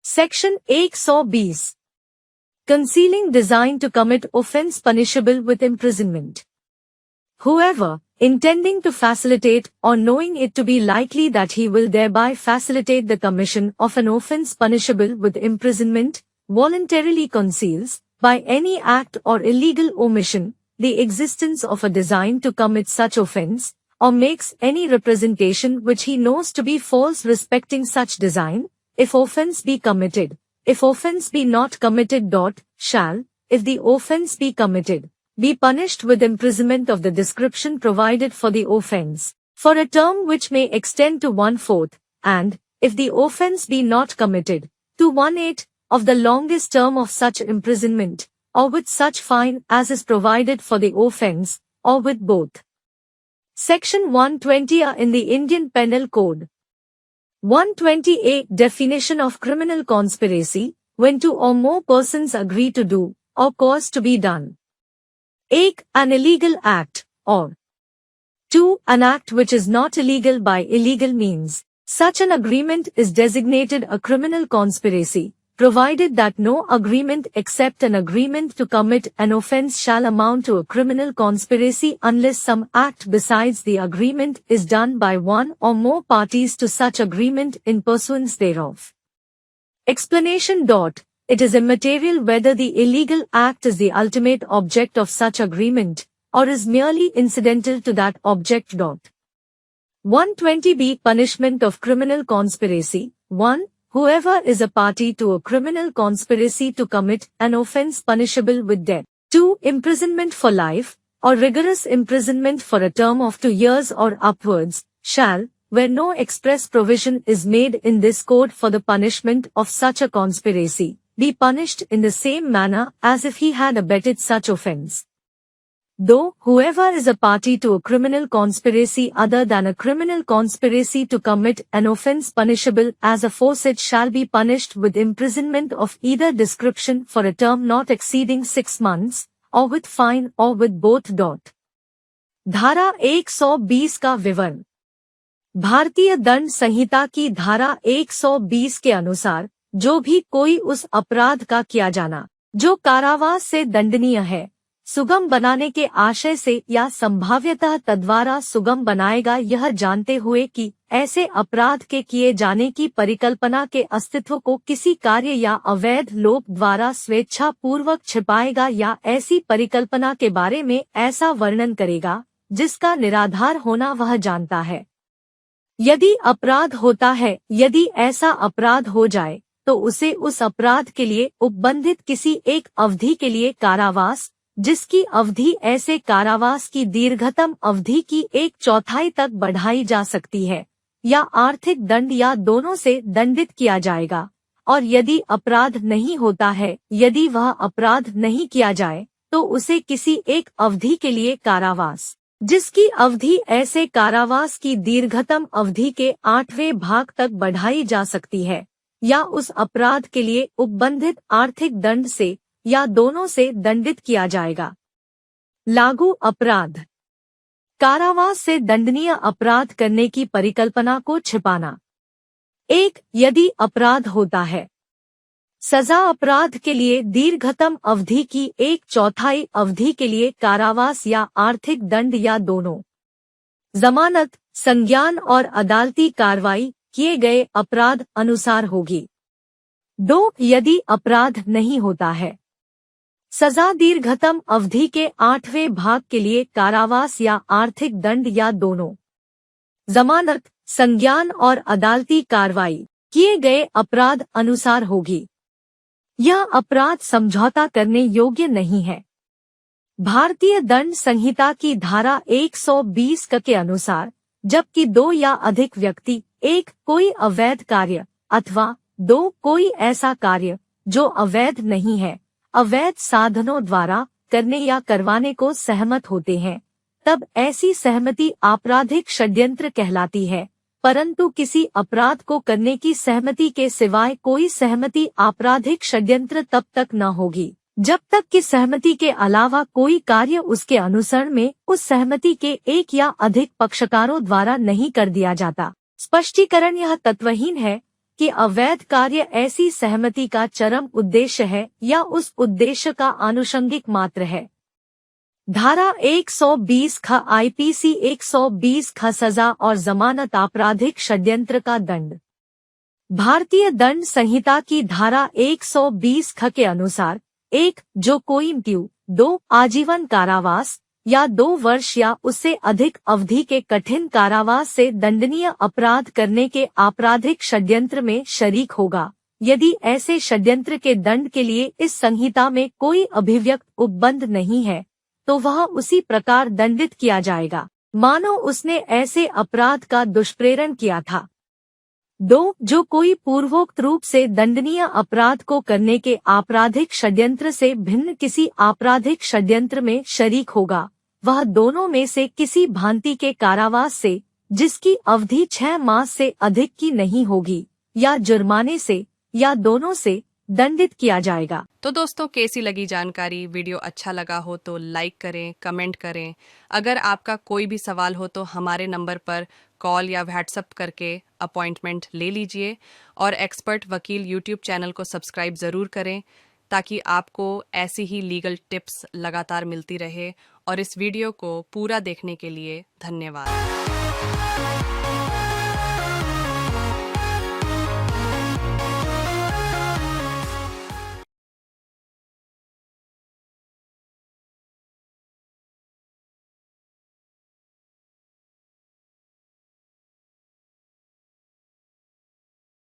Section 120. Concealing design to commit offence punishable with imprisonment. Whoever, intending to facilitate or knowing it to be likely that he will thereby facilitate the commission of an offence punishable with imprisonment, voluntarily conceals, by any act or illegal omission, the existence of a design to commit such offence, or makes any representation which he knows to be false respecting such design, if offence be committed, if offence be not committed, shall, if the offence be committed, be punished with imprisonment of the description provided for the offence, for a term which may extend to 1/4, and, if the offence be not committed, to 1/8 of the longest term of such imprisonment, or with such fine as is provided for the offence, or with both. Section 120 in the Indian Penal Code. 120A. Definition of criminal conspiracy, when two or more persons agree to do, or cause to be done. 1. An illegal act, or 2. An act which is not illegal by illegal means. Such an agreement is designated a criminal conspiracy, provided that no agreement except an agreement to commit an offence shall amount to a criminal conspiracy unless some act besides the agreement is done by one or more parties to such agreement in pursuance thereof. Explanation. It is immaterial whether the illegal act is the ultimate object of such agreement, or is merely incidental to that object. 120B. Punishment of criminal conspiracy. 1. Whoever is a party to a criminal conspiracy to commit an offence punishable with death. 2. Imprisonment for life, or rigorous imprisonment for a term of 2 years or upwards, shall, where no express provision is made in this code for the punishment of such a conspiracy, be punished in the same manner as if he had abetted such offence. Though, whoever is a party to a criminal conspiracy other than a criminal conspiracy to commit an offence punishable as aforesaid shall be punished with imprisonment of either description for a term not exceeding 6 months, or with fine or with both. धारा 120 का विवरण. भारतीय दंड संहिता की धारा 120 के अनुसार, जो भी कोई उस अपराध का किया जाना, जो कारावास से दंडनीय है, सुगम बनाने के आशय से या संभाव्यतः तद्वारा सुगम बनाएगा, यह जानते हुए कि ऐसे अपराध के किए जाने की परिकल्पना के अस्तित्व को किसी कार्य या अवैध लोक द्वारा स्वेच्छा पूर्वक छिपाएगा, या ऐसी परिकल्पना के बारे में ऐसा वर्णन करेगा जिसका निराधार होना वह जानता है. यदि अपराध होता है, यदि ऐसा अपराध हो जाए, तो उसे उस अपराध के लिए उपबंधित किसी एक अवधि के लिए कारावास, जिसकी अवधि ऐसे कारावास की दीर्घतम अवधि की 1/4 तक बढ़ाई जा सकती है, या आर्थिक दंड या दोनों से दंडित किया जाएगा. और यदि अपराध नहीं होता है, यदि वह अपराध नहीं किया जाए, तो उसे किसी एक अवधि के लिए कारावास, जिसकी अवधि ऐसे कारावास की दीर्घतम अवधि के 8वें भाग तक बढ़ाई जा सकती है, या उस अपराध के लिए उपबंधित आर्थिक दंड से या दोनों से दंडित किया जाएगा. लागू अपराध. कारावास से दंडनीय अपराध करने की परिकल्पना को छिपाना. 1. यदि अपराध होता है. सजा अपराध के लिए दीर्घतम अवधि की 1/4 अवधि के लिए कारावास या आर्थिक दंड या दोनों. जमानत, संज्ञान और अदालती कार्रवाई किए गए अपराध अनुसार होगी. 2. यदि अपराध नहीं होता है. सजा दीर्घतम अवधि के 8वें भाग के लिए कारावास या आर्थिक दंड या दोनों. जमानत, संज्ञान और अदालती कार्रवाई किए गए अपराध अनुसार होगी. यह अपराध समझौता करने योग्य नहीं है. भारतीय दंड संहिता की धारा 120 के अनुसार, जबकि 2 या अधिक व्यक्ति 1. कोई अवैध कार्य, अथवा 2. कोई ऐसा कार्य जो अवैध नहीं है, अवैध साधनों द्वारा करने या करवाने को सहमत होते हैं, तब ऐसी सहमति आपराधिक षड्यंत्र कहलाती है. परंतु किसी अपराध को करने की सहमति के सिवाय कोई सहमति आपराधिक षड्यंत्र तब तक न होगी, जब तक कि सहमति के अलावा कोई कार्य उसके अनुसरण में उस सहमति के एक या अधिक पक्षकारों द्वारा नहीं कर दिया जाता. स्पष्टीकरण. यह तत्वहीन है कि अवैध कार्य ऐसी सहमति का चरम उद्देश्य है या उस उद्देश्य का आनुषंगिक मात्र है। धारा 120 ख आईपीसी 120 ख सजा और जमानत आपराधिक षड्यंत्र का दंड। भारतीय दंड संहिता की धारा 120 ख के अनुसार 1. जो कोई मृत्यु, 2. आजीवन कारावास या 2 वर्ष या उससे अधिक अवधि के कठिन कारावास से दंडनीय अपराध करने के आपराधिक षड्यंत्र में शरीक होगा, यदि ऐसे षड्यंत्र के दंड के लिए इस संहिता में कोई अभिव्यक्त उपबंध नहीं है, तो वह उसी प्रकार दंडित किया जाएगा मानो उसने ऐसे अपराध का दुष्प्रेरण किया था। 2. जो कोई पूर्वोक्त रूप से दंडनीय अपराध को करने के आपराधिक षड्यंत्र से भिन्न किसी आपराधिक षड्यंत्र में शरीक होगा, वह दोनों में से किसी भांति के कारावास से, जिसकी अवधि 6 मास से अधिक की नहीं होगी, या जुर्माने से, या दोनों से दंडित किया जाएगा। तो दोस्तों, कैसी लगी जानकारी? वीडियो अच्छा लगा हो तो लाइक करें, कमेंट करें। अगर आपका कोई भी सवाल हो तो हमारे नंबर पर कॉल या व्हाट्सएप करके अपॉइंटमेंट ले लीजिए। और एक्सपर्ट वकील यूट्यूब चैनल को सब्सक्राइब ज़रूर करें ताकि आपको ऐसी ही लीगल टिप्स लगातार मिलती रहे। और इस वीडियो को पूरा देखने के लिए धन्यवाद।